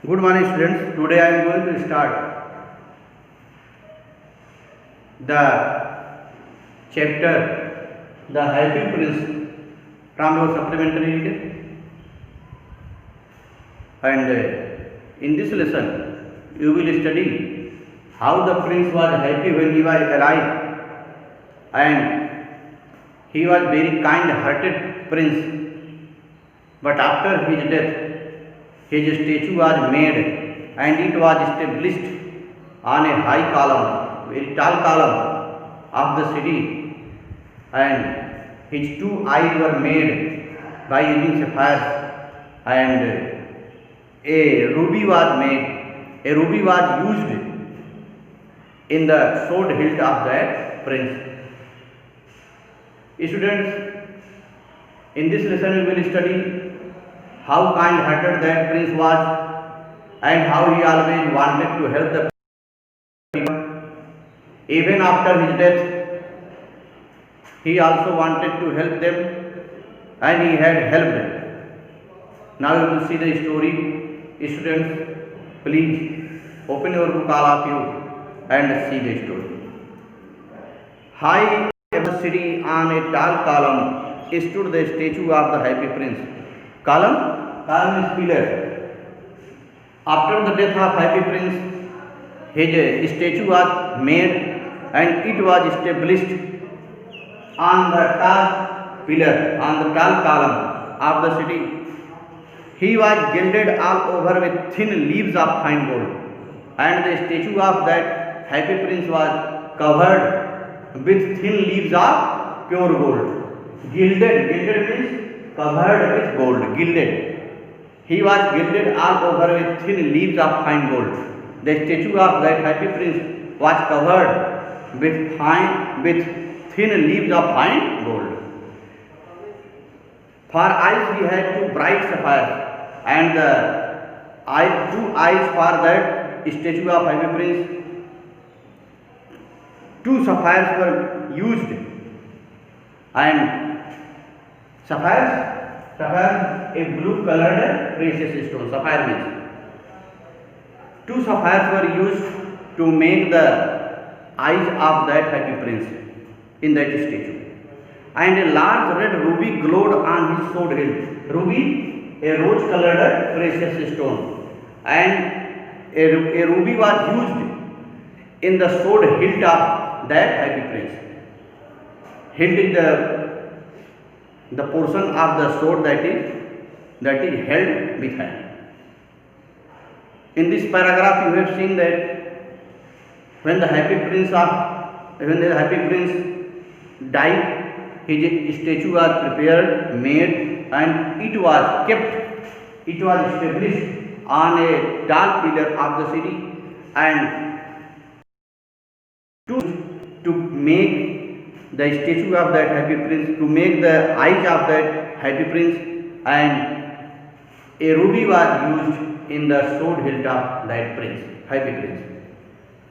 Good morning, students. Today I am going to start the chapter The Happy Prince from your supplementary reading. And in this lesson, you will study how the prince was happy when he was alive, and he was very kind-hearted prince. But after his death, his statue was made and it was established on a high column, very tall column of the city, and his two eyes were made by using sapphires, and a ruby was made. A ruby was used in the sword hilt of that prince. Students, in this lesson we will study how kind-hearted that prince was and how he always wanted to help the people. Even after his death, he also wanted to help them and he had helped them. Now you will see the story. Students, please open your book, all of you, and see the story. High above the city on a tall column stood the statue of the happy prince. Column is pillar. After the death of happy prince, his statue was made and it was established on the tall pillar, on the tall column of the city. He was gilded all over with thin leaves of fine gold, and the statue of that happy prince was covered with thin leaves of pure gold. Gilded means covered with gold, gilded. He was gilded all over with thin leaves of fine gold. The statue of that happy prince was covered with thin leaves of fine gold. For eyes he had two bright sapphires, and the two eyes for that statue of happy prince, two sapphires were used, and sapphires, a blue colored precious stone. Sapphire means two sapphires were used to make the eyes of that happy prince in that statue. And a large red ruby glowed on his sword hilt. Ruby, a rose colored precious stone, and a ruby was used in the sword hilt of that happy prince. Hilt is the portion of the sword that is held with hand. In this paragraph, you have seen that when the happy prince died, his statue was prepared, made, and it was established on a tall pillar of the city, and to make the statue of that happy prince, to make the eyes of that happy prince, and a ruby was used in the sword hilt of that happy prince.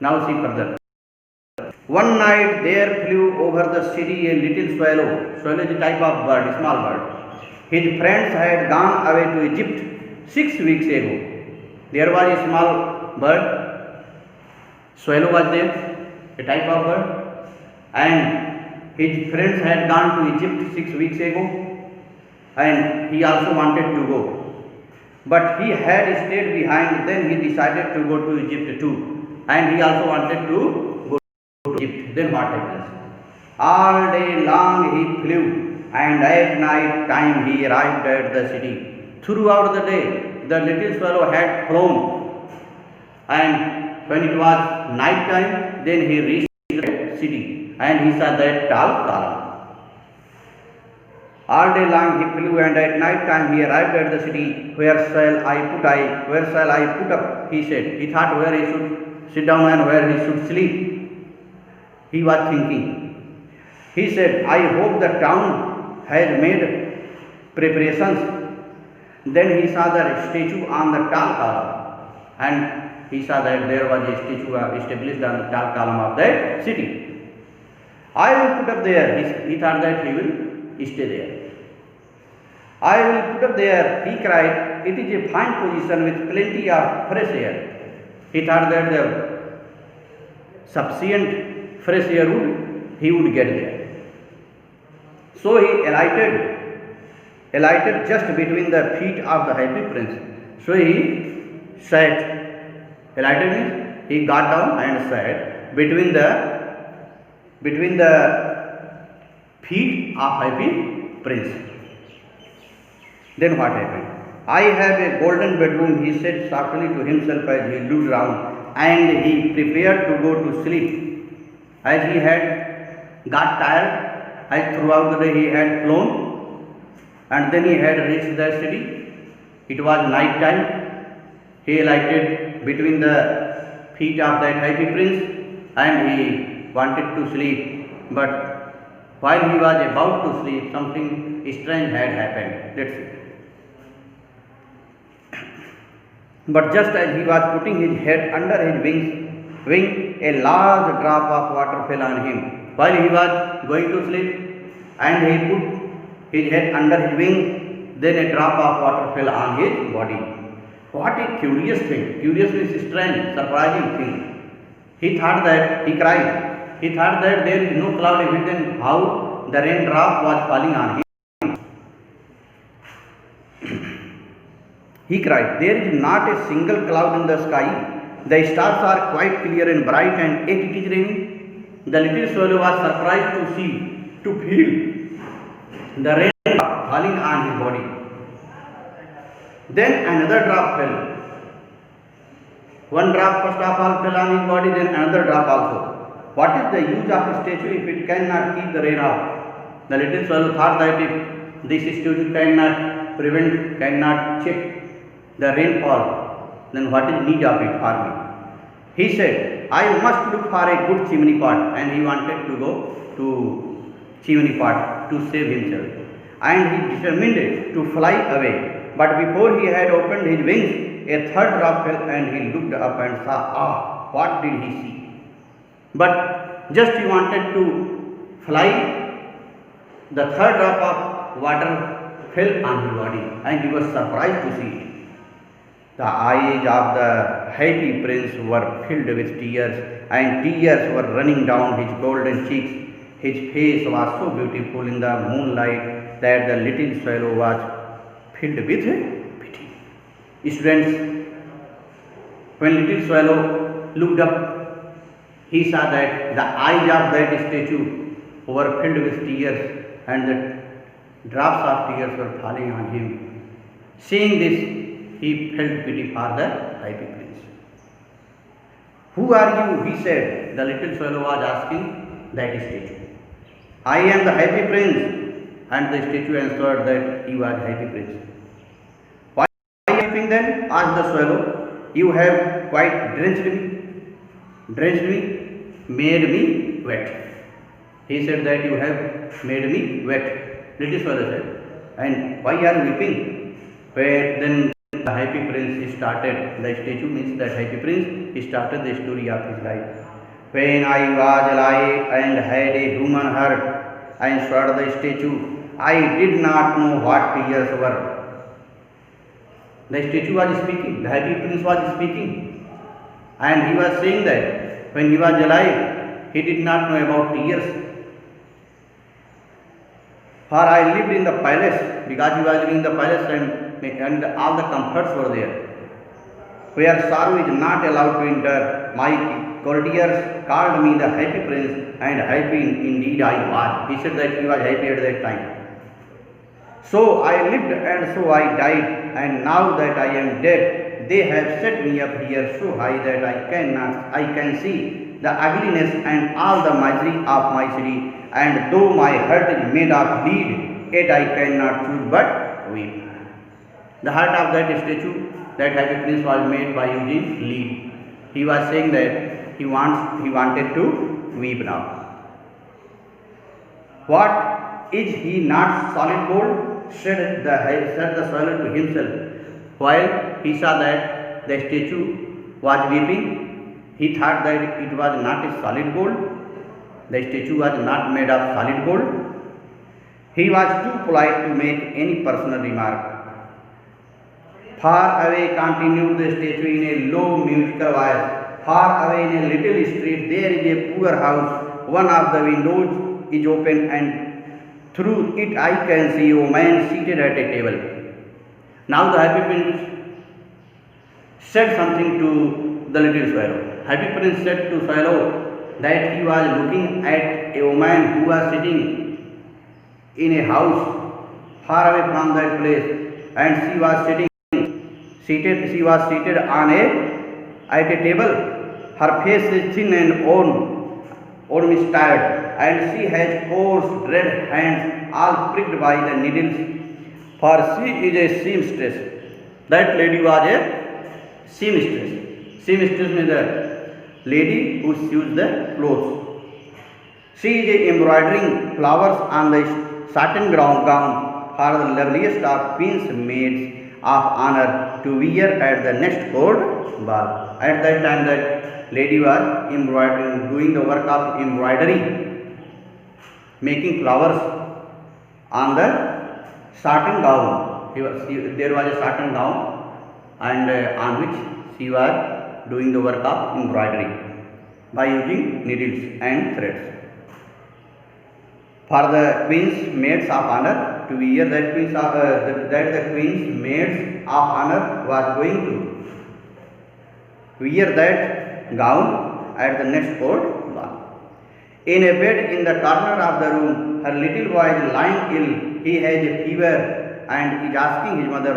Now see further. One night there flew over the city a little swallow. Swallow is a type of bird, small bird. His friends had gone away to Egypt 6 weeks ago. There was a small bird, swallow was there, a type of bird, and his friends had gone to Egypt 6 weeks ago, and he also wanted to go. But he had stayed behind, then he decided to go to Egypt too, and he also wanted to go to Egypt. Then what happens? All day long he flew, and at night time he arrived at the city. Throughout the day, the little swallow had flown, and when it was night time, then he reached the city, and he saw that tall column. All day long he flew, and at night time he arrived at the city. Where shall I put up? He said. He thought where he should sit down and where he should sleep. He was thinking. He said, I hope the town has made preparations. Then he saw the statue on the tall column, and he saw that there was a statue established on the tall column of that city. I will put up there. He thought that he will stay there. I will put up there, he cried, it is a fine position with plenty of fresh air. He thought that the sufficient fresh air he would get there. So he alighted just between the feet of the happy prince. So he sat. Alighted means he got down and sat between the feet of happy prince. Then what happened? I have a golden bedroom, he said softly to himself as he looked round, and he prepared to go to sleep. As he had got tired, as throughout the day he had flown, and then he had reached the city. It was night time. He alighted between the feet of that happy prince, and he wanted to sleep. But while he was about to sleep, something strange had happened. Let's see. But just as he was putting his head under his wing, a large drop of water fell on him. While he was going to sleep and he put his head under his wing, then a drop of water fell on his body. What a curious thing. Curious means strange, surprising thing. He cried. He thought that there is no cloud evident how the raindrop was falling on him. He cried, there is not a single cloud in the sky. The stars are quite clear and bright, and yet it is raining. The little swallow was surprised to feel the rain falling on his body. Then another drop fell. One drop first of all fell on his body, then another drop also. What is the use of a statue if it cannot keep the rain off? The little swallow thought that if this statue cannot check the rainfall, then what is need of it for me? He said, I must look for a good chimney pot, and he wanted to go to chimney pot to save himself. And he determined to fly away. But before he had opened his wings, a third drop fell, and he looked up and saw, what did he see? But just he wanted to fly, the third drop of water fell on his body, and he was surprised to see it. The eyes of the happy prince were filled with tears, and tears were running down his golden cheeks. His face was so beautiful in the moonlight that the little swallow was filled with pity. Students, when little swallow looked up, he saw that the eyes of that statue were filled with tears, and the drops of tears were falling on him. Seeing this, he felt pity for the happy prince. Who are you? He said. The little swallow was asking that statue. I am the happy prince. And the statue answered that he was happy prince. Why are you weeping then? Asked the swallow. You have quite drenched me, made me wet. He said that you have made me wet. Little swallow said. And why are you weeping? Then the happy prince started, the statue means that happy prince started the story of his life. When I was alive and had a human heart, answered the statue, I did not know what tears were. The statue was speaking, the happy prince was speaking, and he was saying that when he was alive, he did not know about tears. For I lived in the palace, because he was living in the palace, and all the comforts were there, where sorrow is not allowed to enter. My courtiers called me the happy prince, and happy indeed I was. He said that he was happy at that time. So I lived and so I died, and now that I am dead, they have set me up here so high that I can see the ugliness and all the misery of my city, and though my heart is made of lead, yet I cannot choose but weep. The heart of that statue, that happy prince, was made by using lead. He was saying that he wanted to weep now. What, is he not solid gold? said the swallow to himself. While he saw that the statue was weeping, he thought that it was not a solid gold. The statue was not made of solid gold. He was too polite to make any personal remark. Far away, continued the statue in a low musical voice. Far away in a little street there is a poor house. One of the windows is open and through it I can see a man seated at a table. Now the Happy Prince said something to the little swallow. Happy Prince said to swallow that he was looking at a woman who was sitting in a house far away from that place, and she was seated on at a table. Her face is thin and almost tired, and she has coarse red hands all pricked by the needles, for she is a seamstress. That lady was a seamstress. Seamstress means the lady who sews the clothes. She is embroidering flowers on the satin gown for the loveliest of queen's maids of honor to wear at the next court ball. At that time, that lady was embroidering, doing the work of embroidery, making flowers on the satin gown. There was a satin gown, and on which she was doing the work of embroidery by using needles and threads. For the queen's maids of honor to wear, that the queen's maids of honor was going to wear that gown at the next court ball. In a bed in the corner of the room, her little boy is lying ill. He has a fever and is asking his mother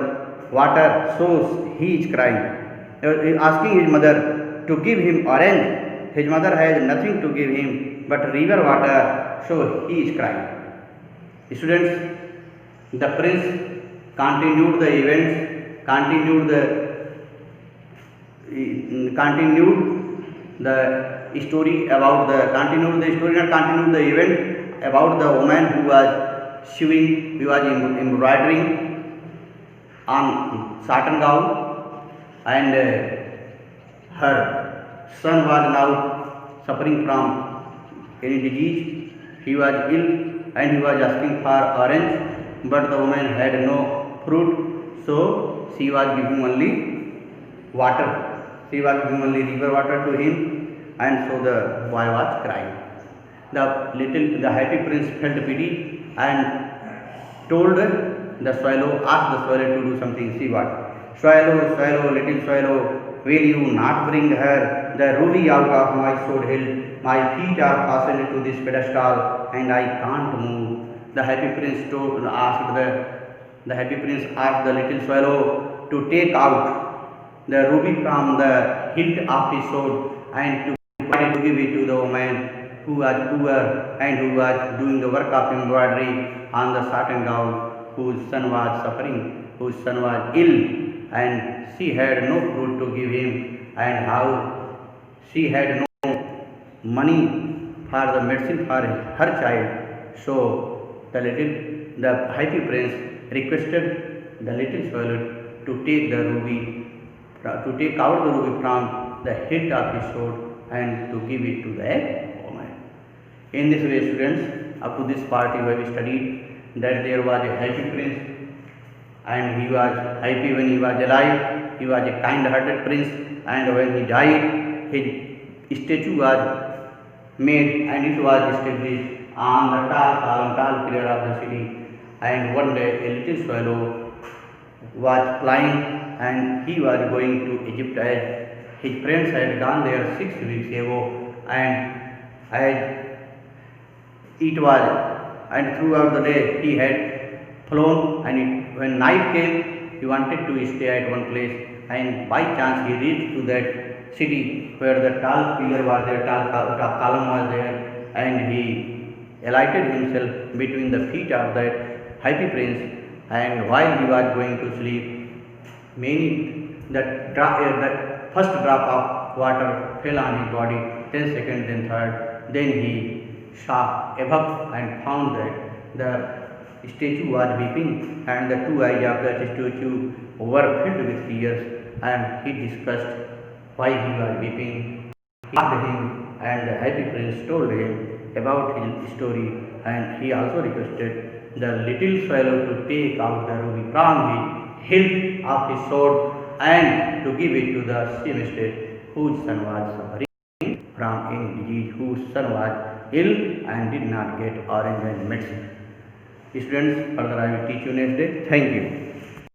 water, so he is crying. Asking his mother to give him orange. His mother has nothing to give him but river water, so he is crying. Students, the prince continued the events, continued the story about the event about the woman who was sewing, who was embroidering on satin gown, and her son was now suffering from any disease. He was ill and he was asking for orange, but the woman had no fruit, so she was giving only water. She was giving only river water to him, and so the boy was crying. The Happy Prince felt pity and told the swallow, asked the swallow to do something. See what? Swallow, swallow, little swallow, will you not bring her the ruby out of my sword hill? My feet are fastened to this pedestal and I can't move. The Happy Prince asked the little swallow to take out the ruby from the hilt of his sword and to give it to the woman who was poor and who was doing the work of embroidery on the satin gown, whose son was suffering, whose son was ill, and she had no fruit to give him, and how she had no money for the medicine for her child. So the Happy Prince requested the little swallow to take out the ruby from the hilt of his sword and to give it to the woman. In this way, students, up to this part we have studied that there was a Happy Prince, and he was happy when he was alive. He was a kind-hearted prince, and when he died, his statue was made and it was established on the tall pillar of the city. And one day a little swallow was flying and he was going to Egypt, as his friends had gone there 6 weeks ago, and throughout the day he had flown, and when night came he wanted to stay at one place, and by chance he reached to that city where the tall pillar was there, tall column was there, and he alighted himself between the feet of that Happy Prince, and while he was going to sleep, the first drop of water fell on his body, then second, then third, then he saw above and found that the statue was weeping, and the two eyes of the statue were filled with tears, and he discussed why he was weeping. He asked him, and the Happy Prince told him about his story, and he also requested the little swallow to take out the ruby from his hilt of his sword and to give it to the same state whose son was suffering from any disease, whose son was ill and did not get orange and medicine. Students, further I will teach you next day. Thank you.